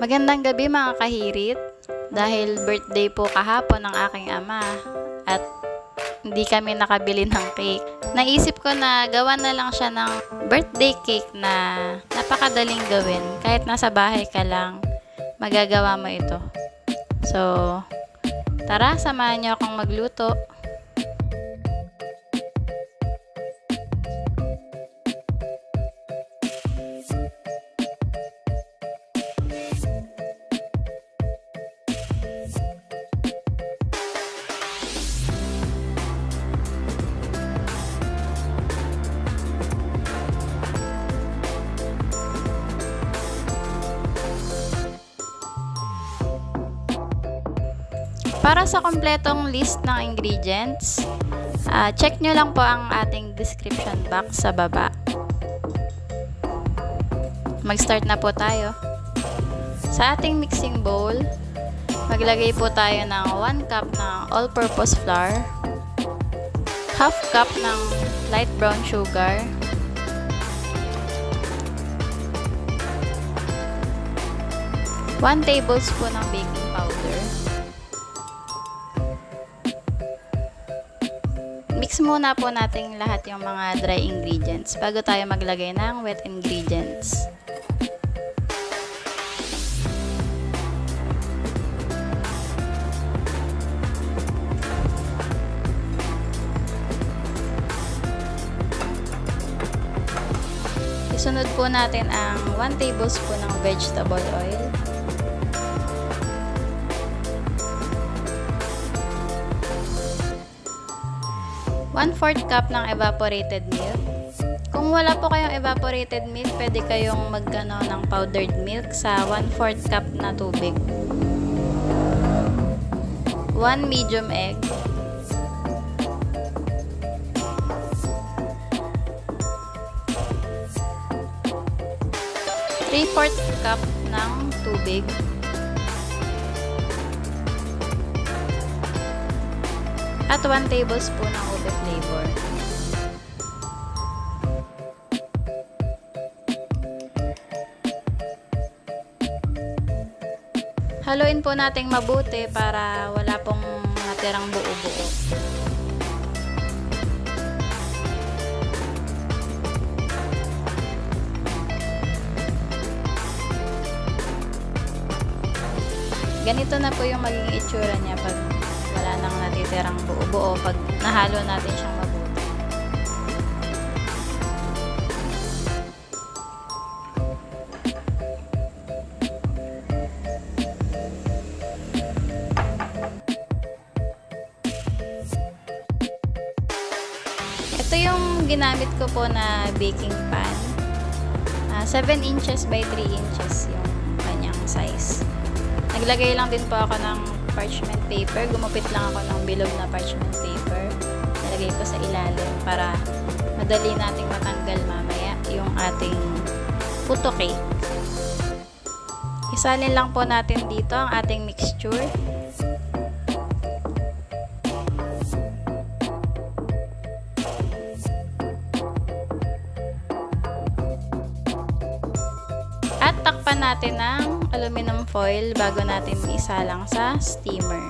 Magandang gabi mga kahirit. Dahil birthday po kahapon ng aking ama at hindi kami nakabili ng cake. Naisip ko na gawa na lang siya ng birthday cake na napakadaling gawin. Kahit nasa bahay ka lang, magagawa mo ito. So, tara, samahan niyo akong magluto. Para sa kompletong list ng ingredients, check nyo lang po ang ating description box sa baba. Mag-start na po tayo. Sa ating mixing bowl, maglagay po tayo ng 1 cup ng all-purpose flour, half cup ng light brown sugar, 1 tablespoon ng baking powder. Mix muna po natin lahat yung mga dry ingredients bago tayo maglagay ng wet ingredients. Isunod po natin ang 1 tablespoon ng vegetable oil. One-fourth cup ng evaporated milk. Kung wala po kayong evaporated milk, pwede kayong magano ng powdered milk sa 1/4 cup na tubig. 1 medium egg. 3/4 cup ng tubig. At 1 tablespoon ng ube flavor. Haluin po nating mabuti para wala pong natirang buo-buo. Ganito na po yung magiging itsura niya pag wala nang natitirang buo-buo pag nahalo natin siyang mabuti. Ito yung ginamit ko po na baking pan. 7 inches by 3 inches yung kanyang size. Naglagay lang din po ako ng parchment paper. Gumupit lang ako ng bilog na parchment paper. Nilagay ko sa ilalim para madali nating matanggal mamaya yung ating puto cake. Isalin lang po natin dito ang ating mixture. At takpan natin ng aluminum foil bago natin isalang sa steamer.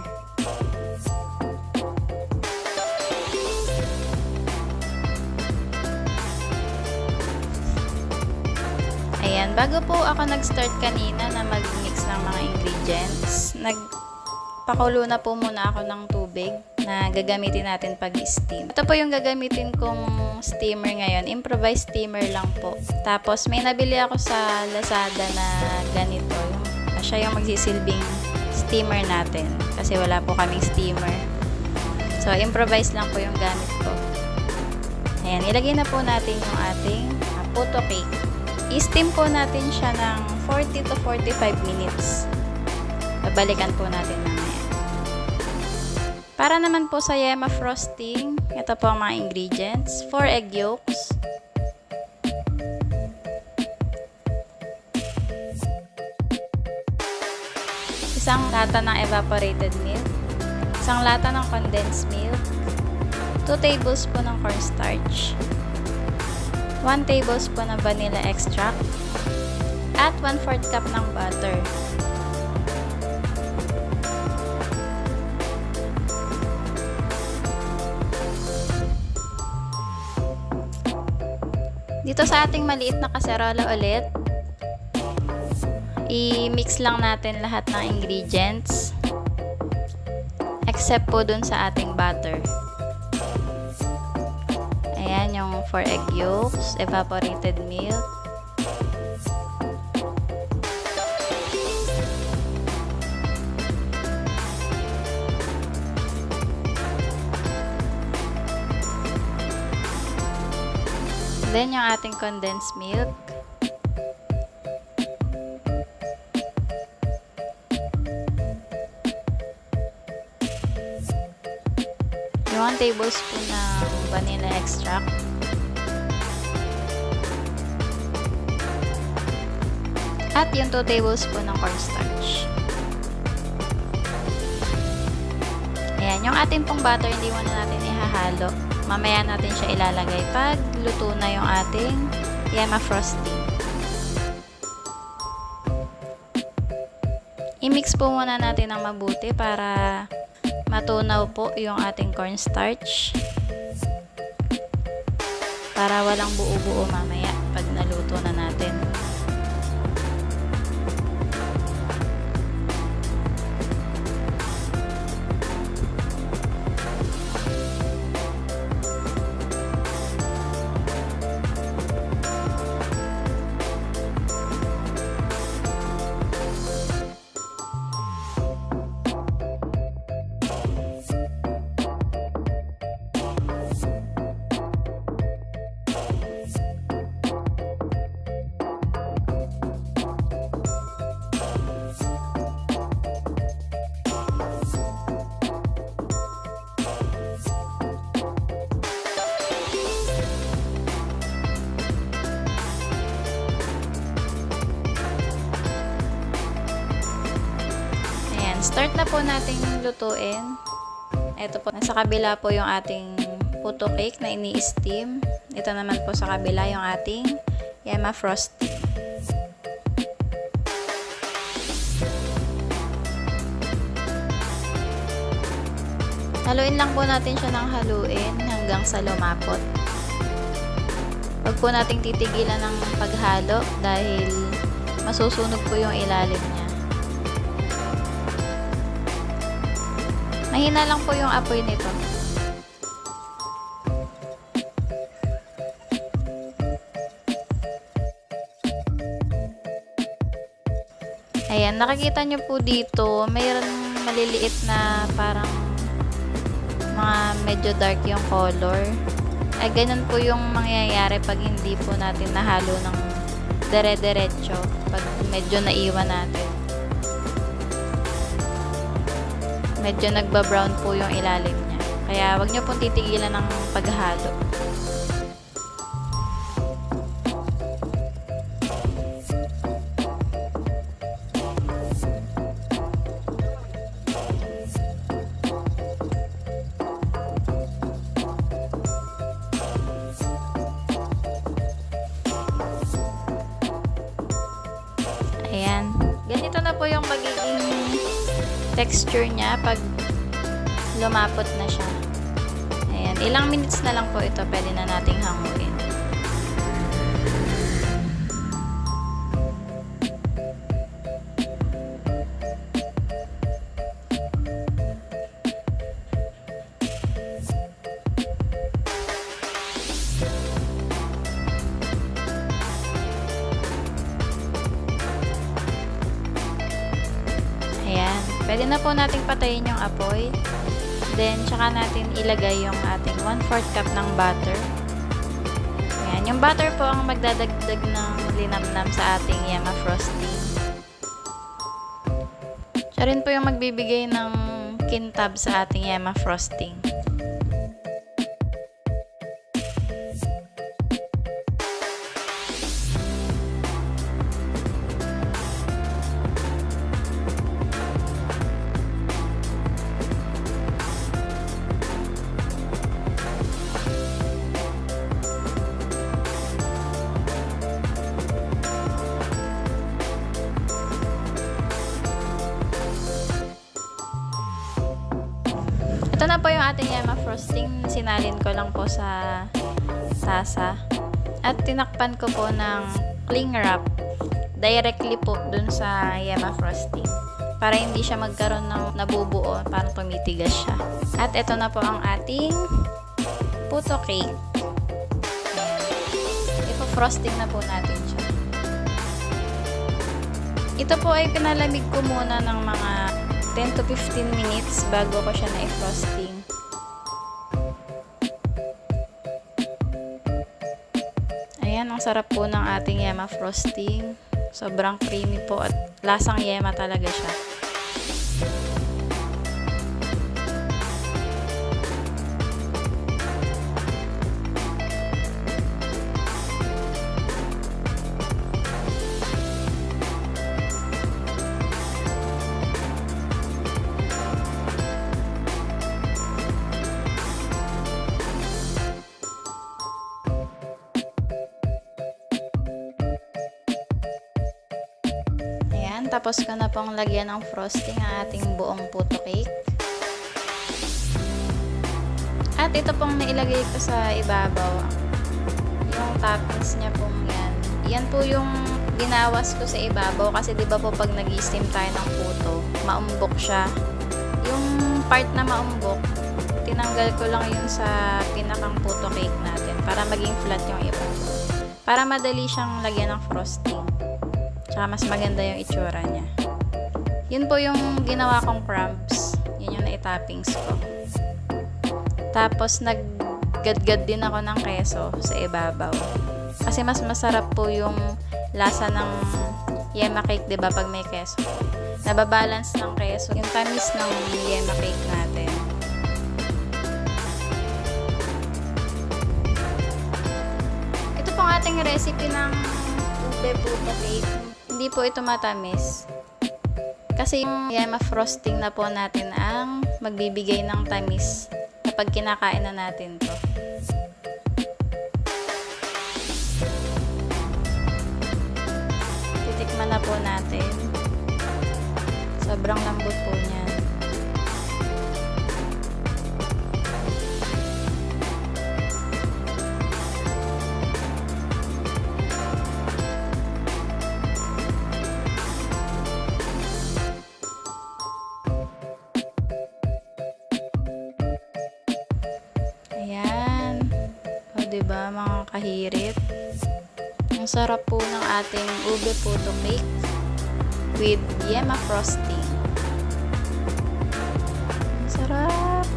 Ayan, bago po ako nag-start kanina na mag-mix ng mga ingredients, nagpakulo na po muna ako ng tubig na gagamitin natin pag-steam. Ito po yung gagamitin kong steamer ngayon. Improvised steamer lang po. Tapos may nabili ako sa Lazada na ganito. Siya yung magsisilbing steamer natin. Kasi wala po kaming steamer. So, improvise lang po yung gamit ko. Ayan, ilagay na po natin yung ating puto cake. I-steam po natin siya ng 40 to 45 minutes. Babalikan po natin mamaya. Para naman po sa yema frosting, ito po ang mga ingredients. 4 egg yolks, 1 lata ng evaporated milk, 1 lata ng condensed milk, 2 tablespoon ng cornstarch, 1 tablespoon ng vanilla extract, at 1/4 cup ng butter. Dito sa ating maliit na kaserola ulit, i-mix lang natin lahat ng ingredients except po dun sa ating butter. Ayan, yung 4 egg yolks, evaporated milk, then yung ating condensed milk, yung 1 tablespoon ng vanilla extract, at yung 2 tablespoon ng cornstarch. Ayan, yung ating pong butter hindi muna natin ihahalo. Mamaya natin siya ilalagay pag luto na yung ating yema frosting. I-mix po muna natin ng mabuti para matunaw po yung ating cornstarch. Para walang buo-buo mamaya pag naluto na natin. Start na po nating lutuin. Ito po, nasa kabila po yung ating puto cake na ini-steam. Ito naman po sa kabila yung ating yema frosting. Haluin lang po natin siya ng haluin hanggang sa lumapot. Huwag po nating titigilan ng paghalo dahil masusunog po yung ilalim niya. Mahina lang po yung apoy nito. Ayan, nakikita nyo po dito, mayroon maliliit na parang mga medyo dark yung color. Ay, ganun po yung mangyayari pag hindi po natin nahalo ng dire-diretso, pag medyo naiwan natin. Medyo nagba-brown po yung ilalim niya. Kaya wag nyo pong titigilan ng paghalo. Ayan. Ganito na po yung magiging texture niya pag lumapot na siya. Ayan. Ilang minutes na lang po ito, pwede na nating hanguin. Ayan. Pwede na po nating patayin yung apoy. Then, tsaka natin ilagay yung ating 1/4 cup ng butter. Ayan. Yung butter po ang magdadagdag ng linamnam sa ating yema frosting. Siya rin po yung magbibigay ng kintab sa ating yema frosting. Ito na po yung ating yema frosting. Sinalin ko lang po sa tasa. At tinakpan ko po ng cling wrap directly po dun sa Yema frosting para hindi siya magkaroon ng nabubuo, parang tumitigas siya. At ito na po ang ating puto cake. Ipo-frosting na po natin siya. Ito po ay pinalamig ko muna ng mga 10 to 15 minutes bago ko siya na-frosting. Ayan, ang sarap po ng ating Yema frosting. Sobrang creamy po at lasang yema talaga siya. Tapos ko na pong lagyan ng frosting ang ating buong puto cake. At ito pong nailagay ko sa ibabaw. Yung toppings niya pong yan. Yan po yung binawas ko sa ibabaw kasi di ba po pag nag-steam tayo ng puto, maumbok siya. Yung part na maumbok, tinanggal ko lang yun sa pinakang puto cake natin para maging flat yung ibabaw. Para madali siyang lagyan ng frosting. Tsaka mas maganda yung itsura niya. Yun po yung ginawa kong crumbs. Yun yung na-toppings ko. Tapos naggadgad din ako ng keso sa ibabaw. Kasi mas masarap po yung lasa ng yema cake, diba, pag may keso. Nababalance ng keso yung tamis ng yema cake natin. Ito pong ating recipe ng ube puto cake. Hindi po ito matamis. Kasi yung yema frosting na po natin ang magbibigay ng tamis kapag kinakain na natin to. Titikman na po natin. Sobrang lambot po niyan. Ayan. O, diba, mga kahirit? Ang sarap po ng ating ube puto cake with yema frosting. Ang sarap.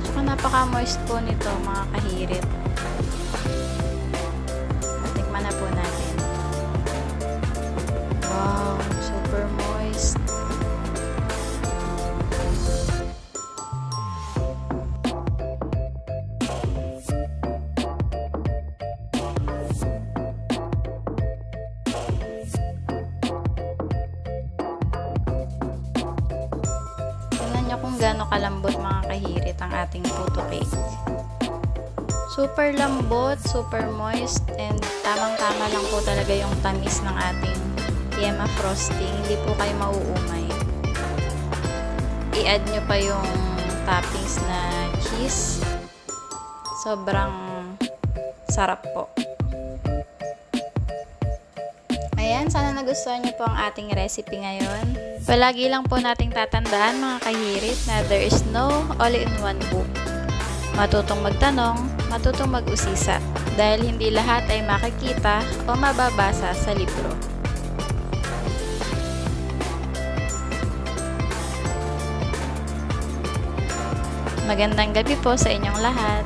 Saka napaka-moist po nito, mga kahirit. Tikman na po natin. Wow, super moist. Kung gaano kalambot, mga kahirit, ang ating puto cake. Super lambot, super moist, and tamang-tama lang po talaga yung tamis ng ating yema frosting. Hindi po kayo mauumay. I-add nyo pa yung toppings na cheese. Sobrang sarap po. Ayan, sana nagustuhan niyo po ang ating recipe ngayon. Palagi lang po nating tatandaan, mga kahirit, na there is no all-in-one book. Matutong magtanong, matutong mag-usisa, dahil hindi lahat ay makikita o mababasa sa libro. Magandang gabi po sa inyong lahat.